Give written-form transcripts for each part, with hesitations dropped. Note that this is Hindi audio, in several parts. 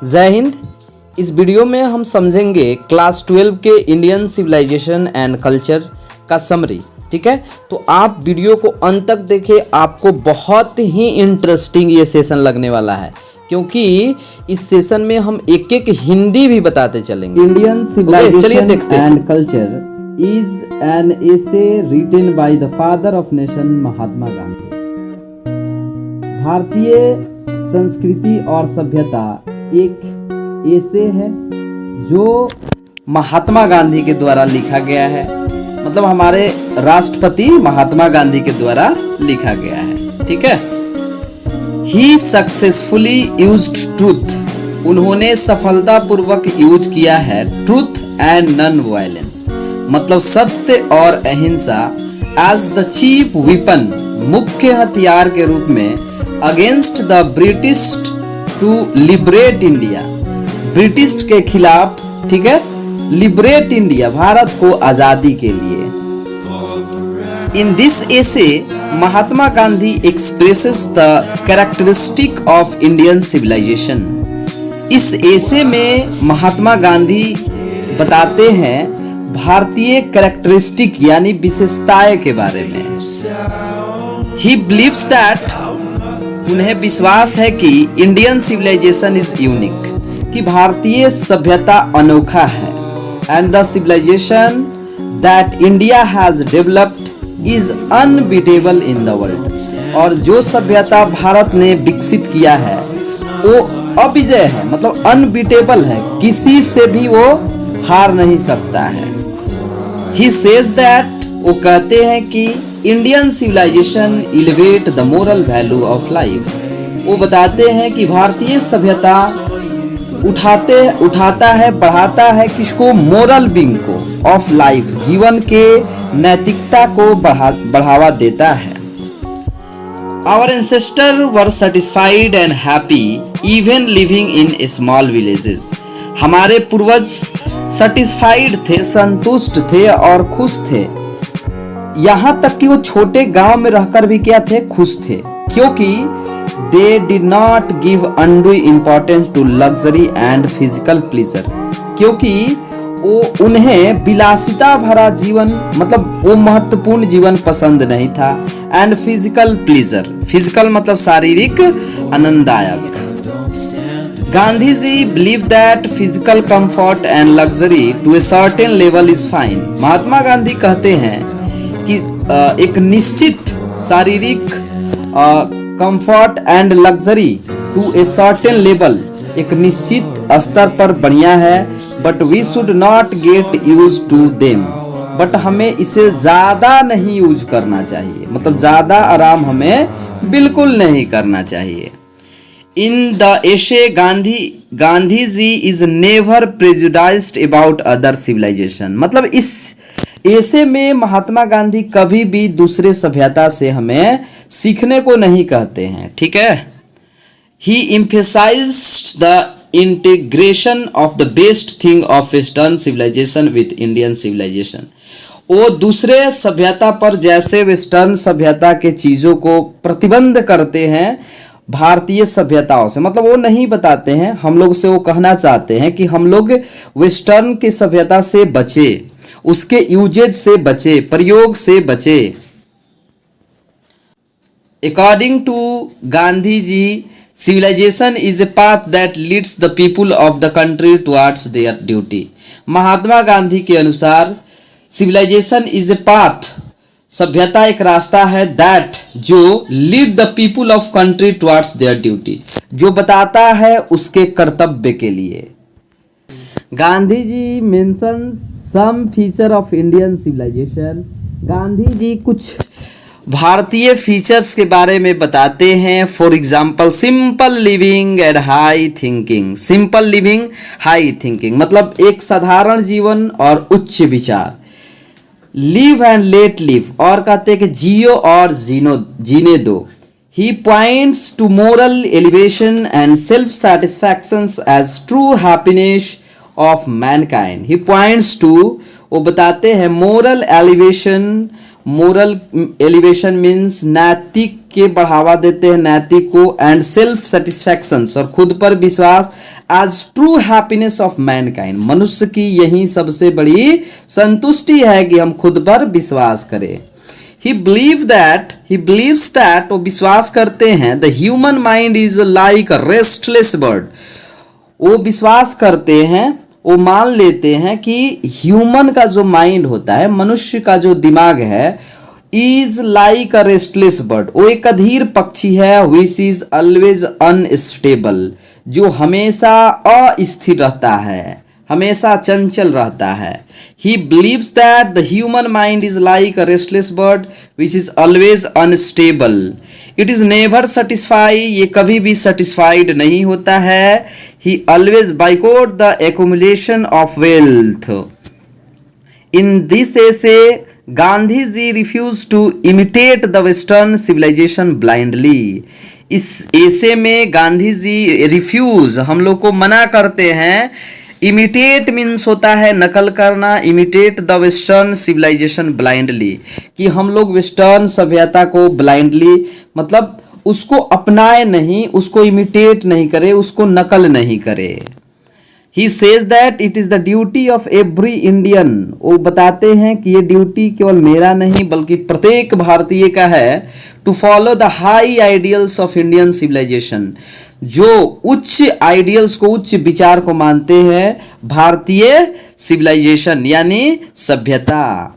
जय हिंद। इस वीडियो में हम समझेंगे क्लास 12 के इंडियन सिविलाइजेशन एंड कल्चर का समरी। ठीक है, तो आप वीडियो को अंत तक देखें, आपको बहुत ही इंटरेस्टिंग ये सेशन लगने वाला है, क्योंकि इस सेशन में हम एक एक हिंदी भी बताते चलेंगे। Indian civilization and culture is an essay written by the father of nation Mahatma Gandhi. भारतीय संस्कृति और सभ्यता एक एसे है जो महात्मा गांधी के द्वारा लिखा गया है, मतलब हमारे राष्ट्रपति महात्मा गांधी के द्वारा लिखा गया है। ठीक है, ही सक्सेसफुली यूज्ड ट्रूथ, उन्होंने सफलतापूर्वक यूज किया है ट्रूथ एंड नॉन वायलेंस, मतलब सत्य और अहिंसा एज द चीफ वेपन, मुख्य हथियार के रूप में against the British to liberate India, British के खिलाफ। ठीक है, लिबरेट इंडिया, भारत को आजादी के लिए। In this essay Mahatma Gandhi expresses the characteristic of Indian civilization. इस एसे में महात्मा गांधी बताते हैं भारतीय कैरेक्टरिस्टिक यानी विशेषताएं के बारे में। ही बिलीव्स दैट, उन्हें विश्वास है कि इंडियन सिविलाइजेशन इज यूनिक, कि भारतीय सभ्यता अनोखा है। And the civilization that India has developed is unbeatable in the world, और जो सभ्यता भारत ने विकसित किया है वो अविजय है, मतलब अनबीटेबल है, किसी से भी वो हार नहीं सकता है। ही सेज दैट, वो कहते हैं कि Indian civilization elevate the moral value of life. वो बताते हैं कि भारतीय सभ्यता उठाता है, बढ़ाता है किसको? मोरल बीइंग को, ऑफ लाइफ, जीवन के नैतिकता को बढ़ावा देता है। Our ancestor were satisfied and happy even living in small villages. हमारे पूर्वज सेटिस्फाइड थे, संतुष्ट थे और खुश थे, यहाँ तक कि वो छोटे गांव में रहकर भी क्या थे? खुश थे, क्योंकि they did not give undue importance to luxury and physical pleasure, क्योंकि वो उन्हें विलासिता भरा जीवन, मतलब वो महत्वपूर्ण जीवन पसंद नहीं था। एंड फिजिकल प्लेजर, फिजिकल मतलब शारीरिक आनंददायक। Gandhi ji believe that physical comfort and luxury to a certain level is fine. Mahatma Gandhi कहते हैं कि एक निश्चित शारीरिक comfort and luxury to a certain level, एक निश्चित स्तर पर बढ़िया है, but we should not get use to them, but हमें इसे ज्यादा नहीं यूज करना चाहिए, मतलब ज्यादा आराम हमें बिल्कुल नहीं करना चाहिए। In the essay Gandhi ji is never prejudiced about other civilization, मतलब इस ऐसे में महात्मा गांधी कभी भी दूसरे सभ्यता से हमें सीखने को नहीं कहते हैं। ठीक है, he emphasized the integration of the best thing of western civilization with Indian civilization. वो दूसरे सभ्यता पर जैसे वेस्टर्न सभ्यता के चीजों को प्रतिबंध करते हैं भारतीय सभ्यताओं से, मतलब वो नहीं बताते हैं हम लोग से, वो कहना चाहते हैं कि हम लोग वेस्टर्न की सभ्यता से बचे, उसके यूजेज से बचे, प्रयोग से बचे। According to Gandhi ji, civilization is a path that leads the people of the country towards their duty. Mahatma Gandhi के अनुसार सिविलाइजेशन इज ए पाथ, सभ्यता एक रास्ता है, दैट जो lead the people of country towards their duty, जो बताता है उसके कर्तव्य के लिए। Gandhi ji mention some feature of Indian civilization. Gandhi ji कुछ भारतीय फीचर्स के बारे में बताते हैं। For example, simple living and high thinking. Simple living, high thinking, मतलब एक साधारण जीवन और उच्च विचार। लिव एंड लेट लिव, और कहते हैं कि जियो और जीने दो। He points to moral elevation and self satisfaction as true happiness of mankind. He points to, वो बताते हैं moral elevation. Moral elevation means नैतिक के बढ़ावा देते हैं, नैतिक को, एंड सेल्फ सेटिस्फैक्शन, और खुद पर विश्वास, as true happiness of mankind. मनुष्य की यही सबसे बड़ी संतुष्टि है कि हम खुद पर विश्वास करें. He believes that वो विश्वास करते हैं the human mind is like a restless bird. वो विश्वास करते हैं, वो मान लेते हैं कि ह्यूमन का जो माइंड होता है, मनुष्य का जो दिमाग है, is like a restless bird. वो एक अधीर पक्षी है विच इज ऑलवेज अनस्टेबल, जो हमेशा अस्थिर रहता है, हमेशा चंचल रहता है. He believes that the human mind is like a restless bird which is always unstable. It is never satisfy, ये कभी भी सेटिस्फाइड नहीं होता है. ही ऑलवेज बाइकआउट the accumulation of wealth. In this essay Gandhi ji refuse to imitate the western civilization blindly. इस ऐसे में गांधी जी रिफ्यूज, हम लोग को मना करते हैं. इमिटेट मीन्स होता है नकल करना. Imitate the western civilization blindly, कि हम लोग वेस्टर्न सभ्यता को ब्लाइंडली मतलब उसको अपनाए नहीं, उसको इमिटेट नहीं करे, उसको नकल नहीं करे. He says that it is the duty of every Indian. वो बताते हैं कि ये ड्यूटी केवल मेरा नहीं बल्कि प्रत्येक भारतीय का है. To follow the high ideals of Indian civilization, जो उच्च आइडियल्स को, उच्च विचार को मानते हैं भारतीय सिविलाइजेशन यानी सभ्यता.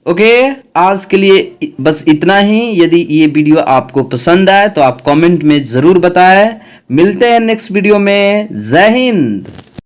ओके, आज के लिए बस इतना ही. यदि ये वीडियो आपको पसंद आए तो आप कमेंट में जरूर बताएं. मिलते हैं नेक्स्ट वीडियो में. जय हिंद.